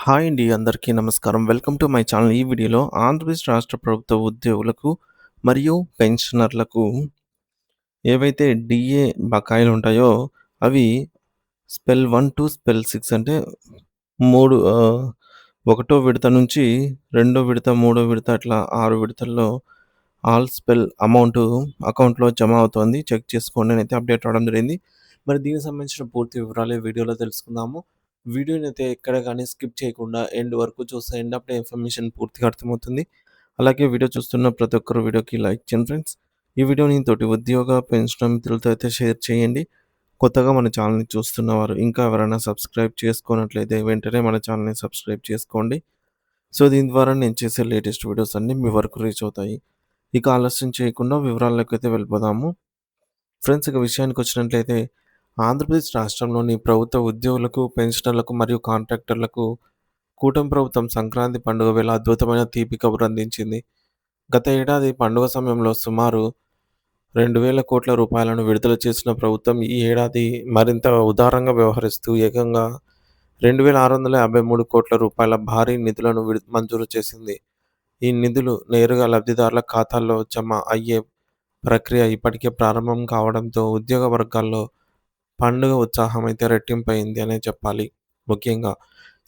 Hi అండి. అందరికీ నమస్కారం. Welcome to my channel. ఈ వీడియోలో ఆంధ్రప్రదేశ్ రాష్ట్ర ప్రభుత్వ ఉద్యోగులకు మరియు పెన్షనర్లకు ఏవైతే డీఏ బకాయిలుంటాయో అవి స్పెల్ 1 టు స్పెల్ 6 అంటే 3 ఒకటో విడత నుంచి రెండో విడత, మూడో విడత అట్లా 6 విడతల్లో ఆల్ స్పెల్ అమౌంటు అకౌంట్‌లో జమ అవుతోంది. చెక్ చేసుకోండి అనైతే అప్డేట్ రావడం జరిగింది. మరి దీనికి సంబంధించిన పూర్తి వివరాలు ఈ వీడియోలో తెలుసుకుందాము. వీడియోనైతే ఎక్కడ గాని స్కిప్ చేయకుండా ఎండ్ వరకు చూస్తే ఎండ్ అప్పుడే ఇన్ఫర్మేషన్ పూర్తిగా అర్థమవుతుంది. అలాగే వీడియో చూస్తున్న ప్రతి ఒక్కరు వీడియోకి లైక్ చేయండి ఫ్రెండ్స్. ఈ వీడియోని తోటి ఉద్యోగ, పెన్షన్ మిత్రులతో అయితే షేర్ చేయండి. కొత్తగా మన ఛానల్‌ని చూస్తున్నవారు ఇంకా ఎవరైనా సబ్స్క్రైబ్ చేసుకోనట్లయితే వెంటనే మన ఛానల్‌ని సబ్స్క్రైబ్ చేసుకోండి. సో, దీని ద్వారా నేను చేసే లేటెస్ట్ వీడియోస్ అన్నీ మీ వరకు రీచ్ అవుతాయి. ఇక ఆలస్యం చేయకుండా వివరాల్లోకైతే వెళ్ళిపోదాము. ఫ్రెండ్స్ ఇక విషయానికొచ్చినట్లయితే ఆంధ్రప్రదేశ్ రాష్ట్రంలోని ప్రభుత్వ ఉద్యోగులకు, పెన్షనర్లకు మరియు కాంట్రాక్టర్లకు కూటమి ప్రభుత్వం సంక్రాంతి పండుగ వేళ అద్భుతమైన తీపి కబురు అందించింది. గత ఏడాది పండుగ సమయంలో సుమారు 2,000 కోట్ల రూపాయలను విడుదల చేసిన ప్రభుత్వం ఈ ఏడాది మరింత ఉదారంగా వ్యవహరిస్తూ ఏకంగా 2,653 కోట్ల రూపాయల భారీ నిధులను మంజూరు చేసింది. ఈ నిధులు నేరుగా లబ్ధిదారుల ఖాతాల్లో జమ అయ్యే ప్రక్రియ ఇప్పటికే ప్రారంభం కావడంతో ఉద్యోగ వర్గాల్లో పండుగ ఉత్సాహం అయితే రెట్టింపయింది అనే చెప్పాలి. ముఖ్యంగా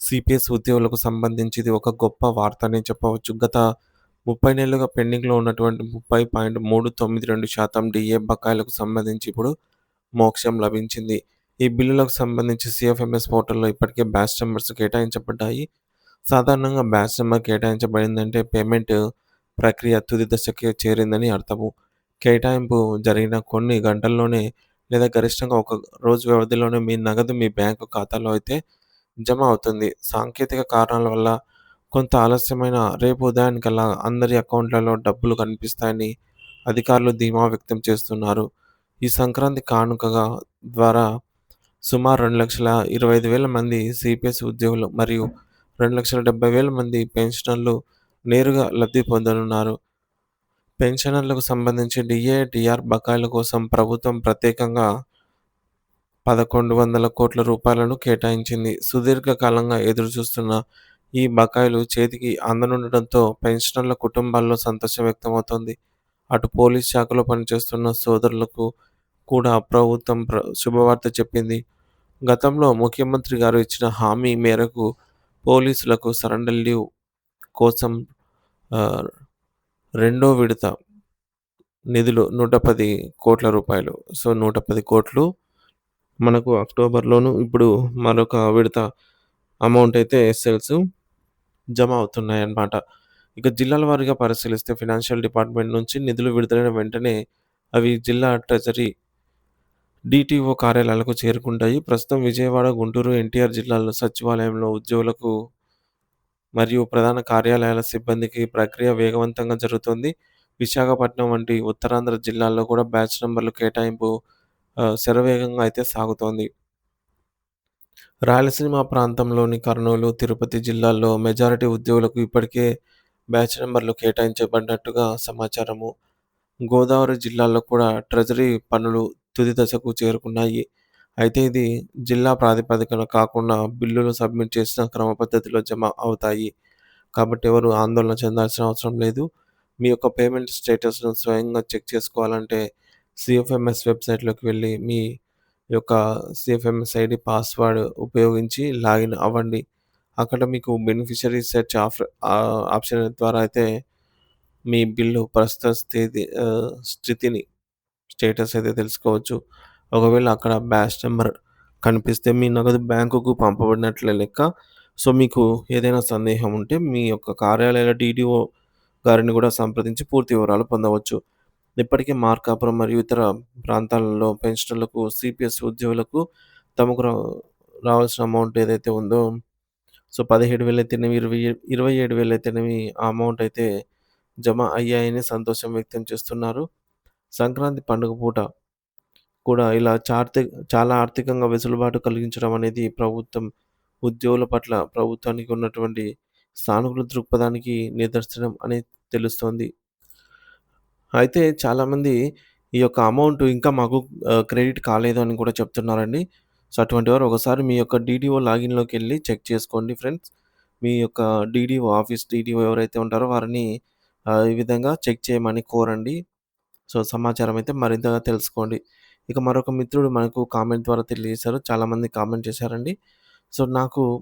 సిపిఎస్ ఉద్యోగులకు సంబంధించి ఇది ఒక గొప్ప వార్త అనే చెప్పవచ్చు. గత 30 నెలలుగా పెండింగ్‌లో ఉన్నటువంటి 30.392% డీఏ బకాయిలకు సంబంధించి ఇప్పుడు మోక్షం లభించింది. ఈ బిల్లులకు సంబంధించి సీఎఫ్ఎంఎస్ పోర్టల్‌లో ఇప్పటికే బ్యాచ్ నంబర్స్ కేటాయించబడ్డాయి. సాధారణంగా బ్యాచ్ నంబర్ కేటాయించబడిందంటే పేమెంట్ ప్రక్రియ తుది దశకి చేరిందని అర్థము. కేటాయింపు జరిగిన కొన్ని గంటల్లోనే లేదా గరిష్టంగా ఒక రోజు వ్యవధిలోనే మీ నగదు మీ బ్యాంకు ఖాతాలో అయితే జమ అవుతుంది. సాంకేతిక కారణాల వల్ల కొంత ఆలస్యమైన రేపు ఉదయానికల్లా అందరి అకౌంట్లలో డబ్బులు కనిపిస్తాయని అధికారులు ధీమా వ్యక్తం చేస్తున్నారు. ఈ సంక్రాంతి కానుకగా ద్వారా సుమారు 2,25,000 మంది సిపిఎస్ ఉద్యోగులు మరియు 2,70,000 మంది పెన్షనర్లు నేరుగా లబ్ధి పొందనున్నారు. పెన్షనర్లకు సంబంధించి డీఏ, డీఆర్ బకాయిల కోసం ప్రభుత్వం ప్రత్యేకంగా 1,100 కోట్ల రూపాయలను కేటాయించింది. సుదీర్ఘకాలంగా ఎదురుచూస్తున్న ఈ బకాయిలు చేతికి అందనుండటంతో పెన్షనర్ల కుటుంబాల్లో సంతోషం వ్యక్తమవుతోంది. అటు పోలీస్ శాఖలో పనిచేస్తున్న సోదరులకు కూడా ప్రభుత్వం శుభవార్త చెప్పింది. గతంలో ముఖ్యమంత్రి గారు ఇచ్చిన హామీ మేరకు పోలీసులకు సరెండర్ లీవ్ కోసం ఆహ్, రెండో విడత నిధులు 110 కోట్ల రూపాయలు. సో, 110 కోట్లు మనకు అక్టోబర్‌లోను ఇప్పుడు మరొక విడత అమౌంట్ అయితే ఎస్ఎల్స్ జమ అవుతున్నాయన్నమాట. ఇక జిల్లాల వారీగా పరిశీలిస్తే ఫినాన్షియల్ డిపార్ట్‌మెంట్ నుంచి నిధులు విడుదలైన వెంటనే అవి జిల్లా ట్రెజరీ, డీటీఓ కార్యాలయాలకు చేరుకుంటాయి. ప్రస్తుతం విజయవాడ, గుంటూరు, ఎన్టీఆర్ జిల్లాల్లో సచివాలయంలో ఉద్యోగులకు మరియు ప్రధాన కార్యాలయాల సిబ్బందికి ప్రక్రియ వేగవంతంగా జరుగుతోంది. విశాఖపట్నం వంటి ఉత్తరాంధ్ర జిల్లాల్లో కూడా బ్యాచ్ నంబర్‌ల కేటాయింపు శరవేగంగా అయితే సాగుతోంది. రాయలసీమ ప్రాంతంలోని కర్నూలు, తిరుపతి జిల్లాల్లో మెజారిటీ ఉద్యోగులకు ఇప్పటికే బ్యాచ్ నంబర్‌లు కేటాయించబడినట్టుగా సమాచారము. గోదావరి జిల్లాలో కూడా ట్రెజరీ పనులు తుది దశకు చేరుకున్నాయి. అయితే ఇది జిల్లా ప్రాతిపదికన కాకుండా బిల్లులు సబ్మిట్ చేసిన క్రమ పద్ధతిలో జమ అవుతాయి. కాబట్టి ఎవరు ఆందోళన చెందాల్సిన అవసరం లేదు. మీ యొక్క పేమెంట్ స్టేటస్‌ను స్వయంగా చెక్ చేసుకోవాలంటే సీఎఫ్ఎంఎస్ వెబ్‌సైట్‌లోకి వెళ్లి మీ యొక్క సీఎఫ్ఎంఎస్ ఐడీ, పాస్వర్డ్ ఉపయోగించి లాగిన్ అవ్వండి. అక్కడ మీకు బెనిఫిషియరీ సెర్చ్ ఆప్షన్ ద్వారా అయితే మీ బిల్లు ప్రస్తుత స్థితిని స్టేటస్ అయితే తెలుసుకోవచ్చు. ఒకవేళ అక్కడ బ్యాచ్ నంబర్ కనిపిస్తే మీ నగదు బ్యాంకుకు పంపబడినట్లే లెక్క. సో, మీకు ఏదైనా సందేహం ఉంటే మీ యొక్క కార్యాలయాల డీడీఓ గారిని కూడా సంప్రదించి పూర్తి వివరాలు పొందవచ్చు. ఇప్పటికే మార్కాపురం మరియు ఇతర ప్రాంతాలలో పెన్షనర్లకు, సిపిఎస్ ఉద్యోగులకు తమకు రావాల్సిన అమౌంట్ ఏదైతే ఉందో, సో 17,000 అయితేనేమి, 27,000 అయితేనేమి ఆ అమౌంట్ అయితే జమ అయ్యాయని సంతోషం వ్యక్తం చేస్తున్నారు. సంక్రాంతి పండుగ పూట కూడా ఇలా చాలా ఆర్థికంగా వెసులుబాటు కలిగించడం అనేది ప్రభుత్వం ఉద్యోగుల పట్ల ప్రభుత్వానికి ఉన్నటువంటి సానుకూల దృక్పథానికి నిదర్శనం అని తెలుస్తోంది. అయితే చాలామంది ఈ యొక్క అమౌంట్ ఇంకా మాకు క్రెడిట్ కాలేదు అని కూడా చెప్తున్నారండి. సో, అటువంటి వారు ఒకసారి మీ యొక్క డీడీఓ లాగిన్‌లోకెళ్ళి చెక్ చేసుకోండి ఫ్రెండ్స్. మీ యొక్క ఆఫీస్ డీడీఓ ఎవరైతే ఉంటారో వారిని ఈ విధంగా చెక్ చేయమని కోరండి. సో, సమాచారం అయితే మరింతగా తెలుసుకోండి. ఇక మరొక మిత్రుడు మనకు కామెంట్ ద్వారా తెలియజేశారు. చాలామంది కామెంట్ చేశారండి. సో, నాకు రూ.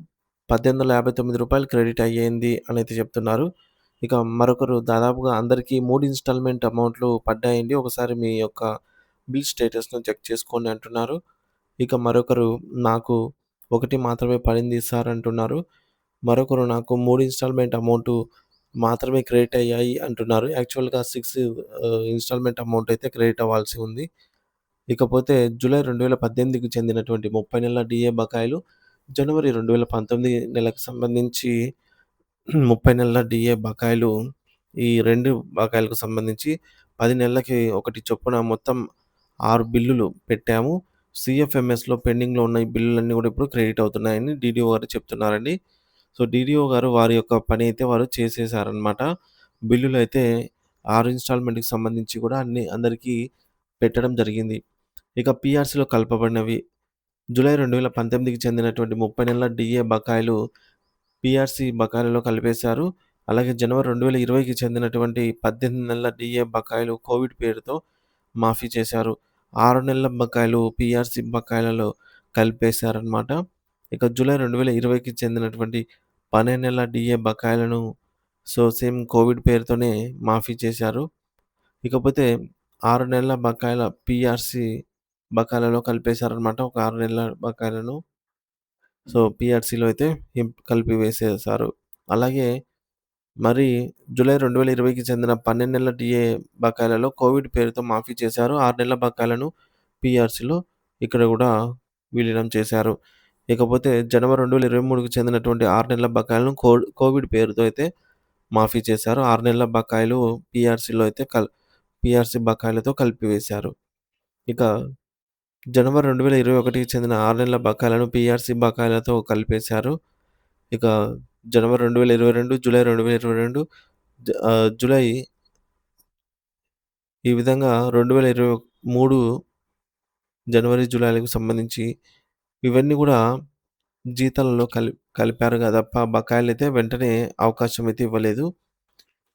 1859 క్రెడిట్ అయ్యింది అనైతే చెప్తున్నారు. ఇక మరొకరు దాదాపుగా అందరికీ 3 ఇన్‌స్టాల్‌మెంట్ అమౌంట్‌లు పడ్డాయండి. ఒకసారి మీ యొక్క బిల్ స్టేటస్‌ను చెక్ చేసుకోండి అంటున్నారు. ఇక మరొకరు నాకు ఒకటి మాత్రమే పడింది సార్ అంటున్నారు. మరొకరు నాకు 3 ఇన్‌స్టాల్‌మెంట్ అమౌంటు మాత్రమే క్రెడిట్ అయ్యాయి అంటున్నారు. యాక్చువల్‌గా 6 ఇన్‌స్టాల్‌మెంట్ అమౌంట్ అయితే క్రెడిట్ అవ్వాల్సి ఉంది. ఇకపోతే జూలై 2018కి చెందినటువంటి 30 నెలల డీఏ బకాయిలు, జనవరి 2019 నెలకు సంబంధించి 30 నెలల డీఏ బకాయిలు, ఈ 2 బకాయిలకు సంబంధించి 10 నెలలకి ఒకటి చొప్పున మొత్తం 6 బిల్లులు పెట్టాము. సీఎఫ్ఎంఎస్‌లో పెండింగ్‌లో ఉన్న ఈ బిల్లులన్నీ కూడా ఇప్పుడు క్రెడిట్ అవుతున్నాయని డీడీఓ గారు చెప్తున్నారండి. సో, డీడీఓ గారు వారి యొక్క పని అయితే వారు చేసేసారనమాట. బిల్లులైతే 6 ఇన్‌స్టాల్‌మెంట్‌కి సంబంధించి కూడా అందరికీ పెట్టడం జరిగింది. ఇక పీఆర్సీలో కలపబడినవి జూలై 2019కి చెందినటువంటి 30 నెలల డీఏ బకాయిలు పీఆర్సీ బకాయిలలో కలిపేశారు. అలాగే జనవరి 2020కి చెందినటువంటి 18 నెలల డీఏ బకాయిలు కోవిడ్ పేరుతో మాఫీ చేశారు. 6 నెలల బకాయిలు పీఆర్సీ బకాయిలలో కలిపేశారనమాట. ఇక జూలై 2020కి చెందినటువంటి 12 నెలల డీఏ బకాయిలను సేమ్ కోవిడ్ పేరుతోనే మాఫీ చేశారు. ఇకపోతే 6 నెలల బకాయిల పీఆర్సీ బకాయిలలో కలిపేశారనమాట. ఒక 6 నెలల బకాయిలను. పీఆర్సీలో అయితే కలిపి వేసేశారు. అలాగే మరి జూలై 2020కి చెందిన 12 నెలల డీఏ బకాయిలలో కోవిడ్ పేరుతో మాఫీ చేశారు. 6 నెలల బకాయిలను పీఆర్సీలో ఇక్కడ గూడా విలీనం చేశారు. ఇకపోతే జనవరి 2023కి చెందినటువంటి 6 నెలల బకాయిలను కోవిడ్ పేరుతో అయితే మాఫీ చేశారు. 6 నెలల బకాయిలు పీఆర్సీలో అయితే పీఆర్సీ బకాయిలతో కలిపివేశారు. ఇక జనవరి 2021కి చెందిన 6 నెలల బకాయిలను పీఆర్సీ బకాయిలతో కలిపేశారు. ఇక జనవరి 2022, జూలై 2022, జూలై ఈ విధంగా 2023 జనవరి, జూలైలకు సంబంధించి ఇవన్నీ గూడా జీతాలలో కలిపారు తప్ప బకాయిలైతే వెంటనే అవకాశం అయితే ఇవ్వలేదు.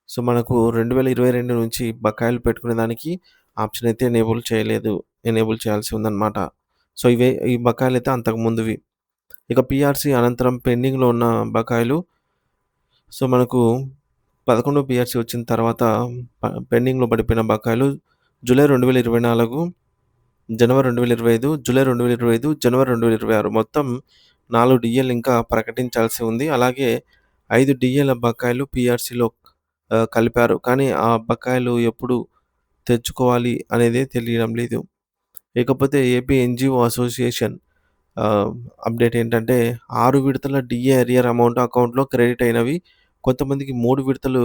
మనకు 2022 నుంచి బకాయిలు పెట్టుకునే దానికి ఆప్షన్ అయితే ఎనేబుల్ చేయాల్సి ఉందన్నమాట. ఈ బకాయిలైతే అంతకు ముందువి. ఇక పీఆర్సీ అనంతరం పెండింగ్‌లో ఉన్న బకాయిలు మనకు 11 పీఆర్సీ వచ్చిన తర్వాత పెండింగ్‌లో పడిపోయిన బకాయిలు జూలై 2024, జనవరి 2025, జూలై 2025, జనవరి 2026 మొత్తం 4 డీఏలు ఇంకా ప్రకటించాల్సి ఉంది. అలాగే 5 డీఏల బకాయిలు పీఆర్సీలో కలిపారు. కానీ ఆ బకాయిలు ఎప్పుడు తెచ్చుకోవాలి అనేదే తెలియడం లేదు. ఇకపోతే ఏపీ ఎన్‌జీఓ అసోసియేషన్ అప్డేట్ ఏంటంటే 6 విడతల డీఏ అరియర్ అమౌంట్ అకౌంట్‌లో క్రెడిట్ అయినవి. కొంతమందికి 3 విడతలు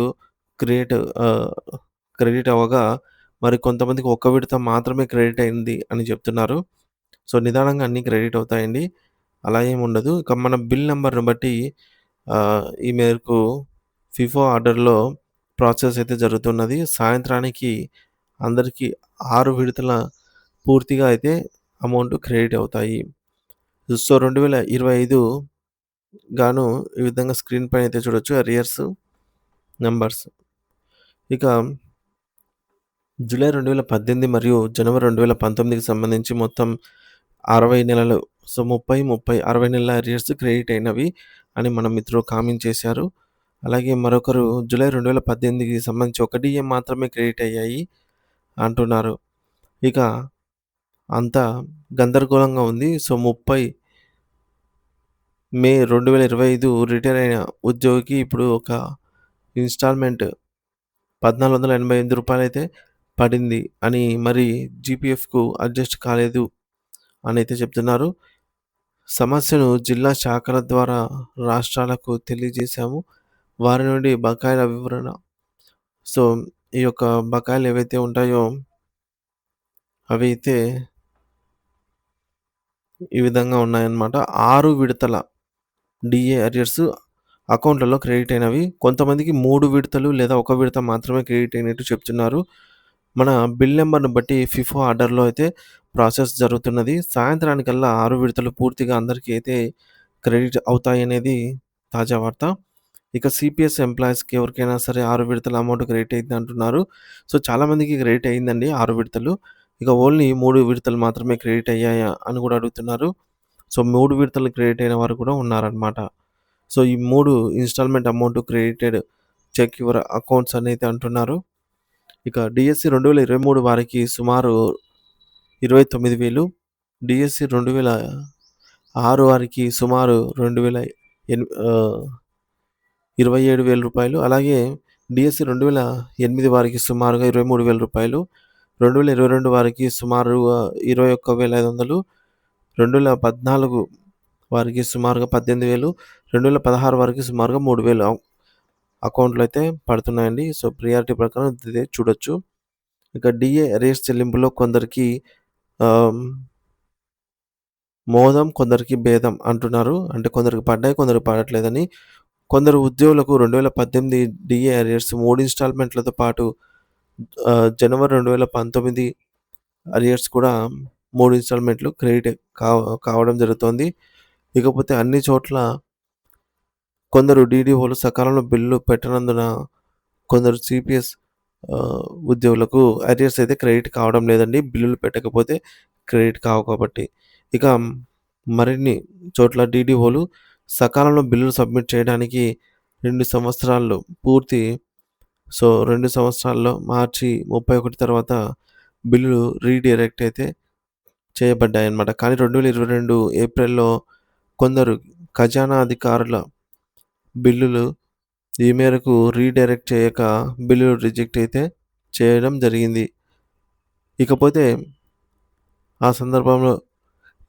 క్రియేట్ ఆహ్, క్రెడిట్ అవ్వగా మరి కొంతమందికి ఒక్క విడత మాత్రమే క్రెడిట్ అయింది అని చెప్తున్నారు. నిదానంగా అన్నీ క్రెడిట్ అవుతాయండి. అలా ఏమి ఉండదు. ఇక మన బిల్ నంబర్‌ని బట్టి ఈ మేరకు ఫిఫో ఆర్డర్‌లో ప్రాసెస్ అయితే జరుగుతున్నది. సాయంత్రానికి అందరికీ 6 విడతల పూర్తిగా అయితే అమౌంట్ క్రెడిట్ అవుతాయి. 2025 గాను ఈ విధంగా స్క్రీన్ పైన అయితే చూడొచ్చు అరియర్స్ నంబర్స్. ఇక జూలై 2018 మరియు జనవరి 2019కి సంబంధించి మొత్తం 60 నెలలు 30, 30, 60 నెలల అరియర్స్ క్రెడిట్ అయినవి అని మన మిత్రుడు కామెంట్ చేశారు. అలాగే మరొకరు జూలై 2018కి సంబంధించి ఒక డీఏ మాత్రమే క్రెడిట్ అయ్యాయి అంటున్నారు. ఇక అంతా గందరగోళంగా ఉంది. 30 మే 2025 రిటైర్ అయిన ఉద్యోగికి ఇప్పుడు ఒక ఇన్‌స్టాల్‌మెంట్ రూ. 1485 అయితే పడింది అని మరి జీపీఎఫ్‌కు అడ్జస్ట్ కాలేదు అనైతే చెప్తున్నారు. సమస్యను జిల్లా శాఖల ద్వారా రాష్ట్రాలకు తెలియజేశాము. వారి నుండి బకాయిల వివరణ సో, ఈ యొక్క బకాయిలు ఏవైతే ఉంటాయో అవి అయితే ఈ విధంగా ఉన్నాయన్నమాట. 6 విడతల డీఏ అరియర్స్ అకౌంట్‌లలో క్రెడిట్ అయినవి. కొంతమందికి 3 విడతలు లేదా ఒక విడత మాత్రమే క్రెడిట్ అయినట్టు చెప్తున్నారు. మన బిల్ నంబర్‌ని బట్టి ఫిఫో ఆర్డర్‌లో అయితే ప్రాసెస్ జరుగుతున్నది. సాయంత్రానికల్లా 6 విడతలు పూర్తిగా అందరికీ అయితే క్రెడిట్ అవుతాయనేది తాజా వార్త. ఇక సిపిఎస్ ఎంప్లాయీస్‌కి ఎవరికైనా సరే 6 విడతల అమౌంట్ క్రెడిట్ అయింది అంటున్నారు. సో, చాలామందికి క్రెడిట్ అయిందండి 6 విడతలు. ఇక ఓన్లీ 3 విడతలు మాత్రమే క్రెడిట్ అయ్యాయా అని కూడా అడుగుతున్నారు. సో, 3 విడతలు క్రెడిట్ అయిన వారు కూడా ఉన్నారనమాట. సో, ఈ 3 installment amount credited check your accounts అనైతే అంటున్నారు. ఇక డీఎస్సీ 2023 వారికి సుమారు 29,000, డీఎస్సీ 2006 వారికి సుమారు 27,000 రూపాయలు. అలాగే డీఎస్సీ 2008 వారికి సుమారుగా రూ. 23,000, 2022 వారికి సుమారుగా 21,500, 2014 వారికి సుమారుగా 18,000, 2016 వారికి సుమారుగా 3,000 అకౌంట్‌లో అయితే పడుతున్నాయండి. సో, ప్రియారిటీ ప్రకారం ఇదే చూడొచ్చు. ఇక డీఏ అరేస్ చెల్లింపులో కొందరికి ఆహ్, మోదం, కొందరికి భేదం అంటున్నారు. అంటే కొందరికి పడ్డాయి, కొందరికి పడట్లేదని. కొందరు ఉద్యోగులకు 2018 డీఏ అరియర్స్ 3 ఇన్‌స్టాల్‌మెంట్‌లతో పాటు జనవరి 2019 అరియర్స్ కూడా 3 ఇన్‌స్టాల్‌మెంట్‌లు క్రెడిట్ కావడం జరుగుతోంది. ఇకపోతే అన్ని చోట్ల కొందరు డీడీఓలు సకాలంలో బిల్లులు పెట్టనందున కొందరు సిపిఎస్ ఉద్యోగులకు అరియర్స్ అయితే క్రెడిట్ కావడం లేదండి. బిల్లులు పెట్టకపోతే క్రెడిట్ కావు కాబట్టి. ఇక మరిన్ని చోట్ల డీడీఓలు సకాలంలో బిల్లులు సబ్మిట్ చేయడానికి 2 సంవత్సరాలు పూర్తి. సో, 2 సంవత్సరాల్లో మార్చి 31 తర్వాత బిల్లులు రీడైరెక్ట్ అయితే చేయబడ్డాయన్నమాట. కానీ 2022 ఏప్రిల్‌లో కొందరు ఖజానా అధికారుల బిల్లులు ఈ మేరకు రీడైరెక్ట్ చేయక బిల్లులు రిజెక్ట్ అయితే చేయడం జరిగింది. ఇకపోతే ఆ సందర్భంలో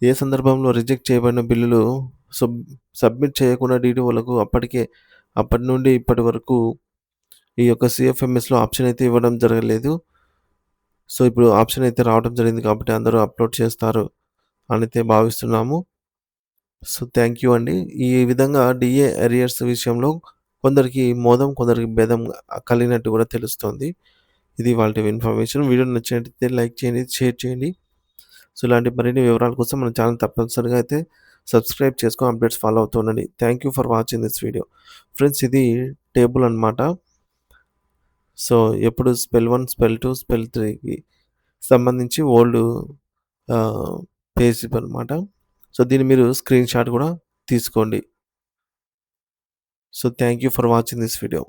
ఏ సందర్భంలో రిజెక్ట్ చేయబడిన బిల్లులు సబ్ సబ్మిట్ చేయకుండా డీడీఓలకు అప్పటి నుండి ఇప్పటి వరకు ఈ యొక్క సీఎఫ్ఎంఎస్‌లో ఆప్షన్ అయితే ఇవ్వడం జరగలేదు. సో, ఇప్పుడు ఆప్షన్ అయితే రావడం జరిగింది కాబట్టి అందరూ అప్‌లోడ్ చేస్తారు అనైతే భావిస్తున్నాము. సో, థాంక్ యూ అండి. ఈ విధంగా డీఏ అరియర్స్ విషయంలో కొందరికి మోదం, కొందరికి బెదం కలిగినట్టు కూడా తెలుస్తోంది. ఇది ఇవాల్టి ఇన్ఫర్మేషన్. వీడియో నచ్చినట్లయితే లైక్ చేయండి, షేర్ చేయండి. సో, ఇలాంటి మరిన్ని వివరాల కోసం మన ఛానెల్ తప్పనిసరిగా అయితే సబ్స్క్రైబ్ చేసుకొని అప్డేట్స్ ఫాలో అవుతూ ఉండండి. Thank you for watching this video. Friends, ఇది టేబుల్ అన్నమాట. సో, ఎప్పుడు స్పెల్ 1, స్పెల్ 2, స్పెల్ 3కి సంబంధించి ఓల్డ్ ఆహ్, పేజ్ అన్నమాట. సో, దీన్ని మీరు స్క్రీన్ షాట్ కూడా తీసుకోండి. So, thank you for watching this video.